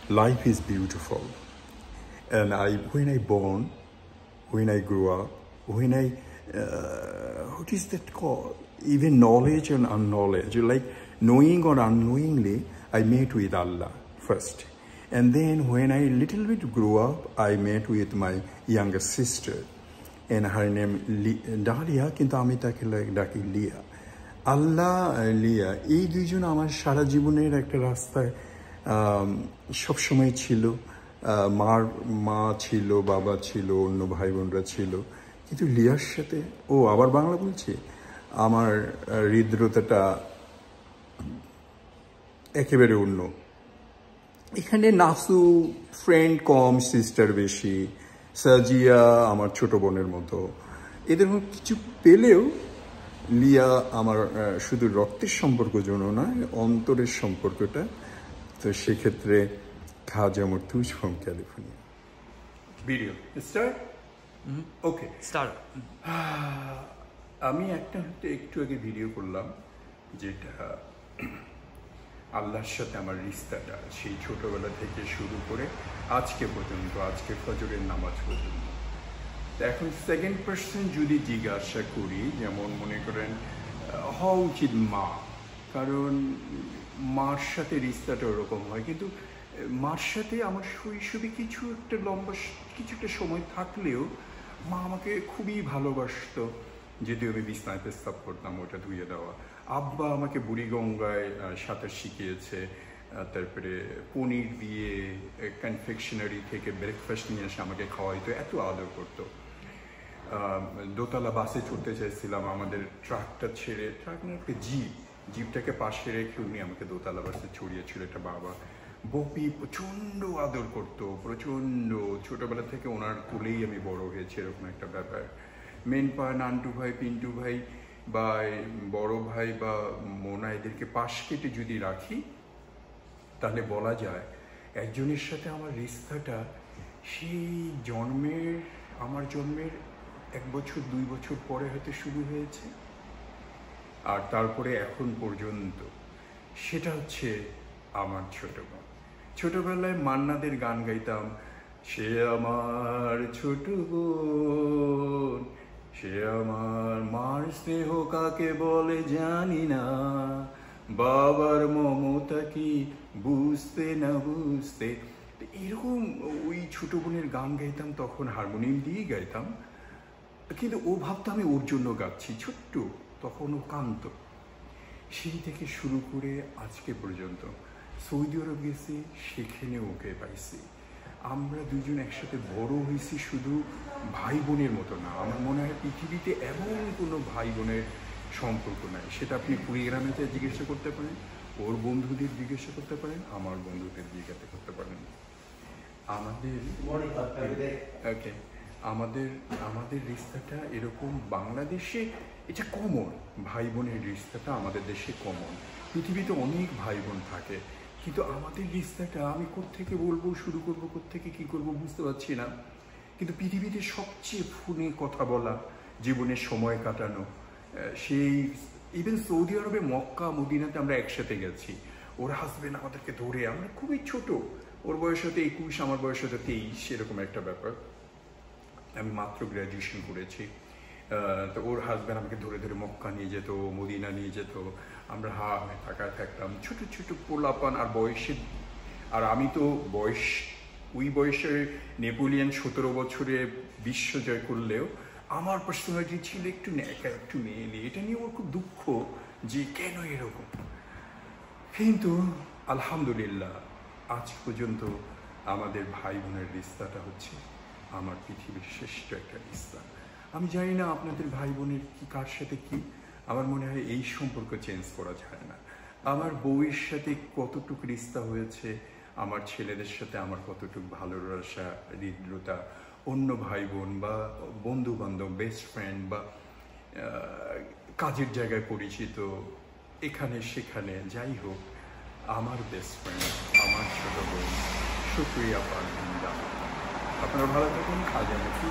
life is beautiful. And when I born, when I grew up, when I, what is that called? Even knowledge and unknowledge, like knowing or unknowingly, I met with Allah first. And then when I little bit grew up, I met with my younger sister. And her name Dahlia, কিন্তু আমি তাকে ডাকি লিয়া। আল্লাহ লিয়া এই দুইজন আমার সারা জীবনের একটা রাস্তায় সবসময় ছিল। মা ছিল, বাবা ছিল, অন্য ভাই বোনরা ছিল, কিন্তু লিয়ার সাথে আবার বাংলা বলছি, আমার হৃদ্রতাটা একেবারে অন্য। এখানে নাসু ফ্রেন্ড কম, সিস্টার বেশি, সাজিয়া আমার ছোট বোনের মতো, এদের কিছু পেলেও লিয়া আমার শুধু রক্তের সম্পর্ক জন্য নয়, অন্তরের সম্পর্কটা। তো সেক্ষেত্রে Khaja Murtuz from California. Video start. Okay start. আমি একটু আগে ভিডিও করলাম, যেটা আল্লাহর সাথে আমার রিস্তাটা সেই ছোটবেলা থেকে শুরু করে আজকে পর্যন্ত, আজকে ফজরের নামাজ পর্যন্ত। এখন সেকেন্ড পার্সন যদি জিজ্ঞাসা করি, যেমন মনে করেন হওয়া উচিত মা, কারণ মার সাথে রিস্তাটা ওরকম হয়। কিন্তু মার সাথে আমার শৈশবে কিছু একটা সময় থাকলেও মা আমাকে খুবই ভালোবাসতো, যদিও আমি বিছনায় পেস্তাব করতাম, ওটা ধুয়ে দেওয়া। আব্বা আমাকে বুড়িগঙ্গায় সাঁতার শিখিয়েছে, তারপরে পনির দিয়ে কনফেকশনারি থেকে ব্রেকফাস্ট নিয়ে এসে আমাকে খাওয়াইতো, এত আদর করতো। দোতলা বাসে চড়তে চাইছিলাম, আমাদের ট্রাকটা ছেড়ে, ট্রাক না একটা জিপটাকে পাশে রেখে উনি আমাকে দোতলা বাসে ছড়িয়েছিল একটা বাবা। বপি প্রচণ্ড আদর করতো, প্রচণ্ড। ছোটোবেলা থেকে ওনার কোলেই আমি বড় হয়েছি, এরকম একটা ব্যাপার। মেনপা, নান্টু ভাই, পিন্টু ভাই বা বড় ভাই বা মোনা, এদেরকে পাশ কেটে যদি রাখি, তাহলে বলা যায় একজনের সাথে আমার রিস্তাটা সেই আমার জন্মের 1 বছর 2 বছর পরে হয়তো শুরু হয়েছে, আর তারপরে এখন পর্যন্ত। সেটা হচ্ছে আমার ছোটবেলায় মান্নাদের গান গাইতাম, সে আমার ছোট বোন, সে আমার মার স্নেহ কাকে বলে জানি না, বাবার মমতা কি বুঝতে না বুঝতে। এরকম ওই ছোট বোনের গান গাইতাম, তখন হারমোনিয়াম দিয়েই গাইতাম, কিন্তু ও ভাবতো আমি ওর জন্য গাচ্ছি, ছোট্ট, তখন ও কাঁদতো। সেই থেকে শুরু করে আজকে পর্যন্ত সৌদি আরব গেছি, সেখানে ওকে পাইছি। আমরা দুজন একসাথে বড় হয়েছি, শুধু ভাই বোনের মতো না। আমার মনে হয় পৃথিবীতে এমন কোনো ভাই বোনের সম্পর্ক নাই। সেটা আপনি কুড়িগ্রামেতে জিজ্ঞাসা করতে পারেন, ওর বন্ধুদের জিজ্ঞাসা করতে পারেন, আমার বন্ধুদের জিজ্ঞাসা করতে পারেন। আমাদের রিস্তাটা এরকম। বাংলাদেশে এটা কমন, ভাই বোনের রিস্তাটা আমাদের দেশে কমন। পৃথিবীতে অনেক ভাই বোন থাকে, কিন্তু আমাদের রিস্তাটা আমি কোত্থেকে বলবো, শুরু করবো কোত্থেকে, কি করব বুঝতে পারছি না। কিন্তু পৃথিবীতে সবচেয়ে ফোনে কথা বলা, জীবনের সময় কাটানো, সেই ইভেন সৌদি আরবে মক্কা মদিনাতে আমরা একসাথে গেছি। ওর হাজবেন্ড আমাদেরকে ধরে, আমরা খুবই ছোট, ওর বয়স হয়তো 21, আমার বয়স হয়তো 23, এরকম একটা ব্যাপার। আমি মাত্র গ্র্যাজুয়েশন করেছি। তো ওর হাজব্যান্ড আমাকে ধরে ধরে মক্কা নিয়ে যেত, মদিনা নিয়ে যেত, আমরা তাকায় থাকতাম, ছোট ছোট পোলাপান। আর আমি তো ওই বয়সে নেপোলিয়ান 17 বছরে বিশ্ব জয় করলেও আমার পার্সোনালিটি ছিল একটু ন্যাকা, একটু মেয়েলি। এটা নিয়ে ওর খুব দুঃখ যে কেন এরকম। কিন্তু আলহামদুলিল্লাহ আজ পর্যন্ত আমাদের ভাই বোনের রিস্তাটা হচ্ছে আমার পৃথিবীর শ্রেষ্ঠ একটা রিস্তা। আমি জানি না আপনাদের ভাই বোনের কি, কার সাথে কি। আমার মনে হয় এই সম্পর্ক চেঞ্জ করা যায় না। আমার বউয়ের সাথে কতটুকু রিস্তা হয়েছে, আমার ছেলেদের সাথে আমার কতটুকু ভালোবাসা, হৃদ্রতা, অন্য ভাই বোন বা বন্ধু বান্ধব, বেস্ট ফ্রেন্ড বা কাজের জায়গায় পরিচিত, এখানে সেখানে, যাই হোক, আমার বেস্ট ফ্রেন্ড, আমার ছোট বোন শুক্রিয়া পান। আপনারা ভালো থাকুন। আজ আমি কি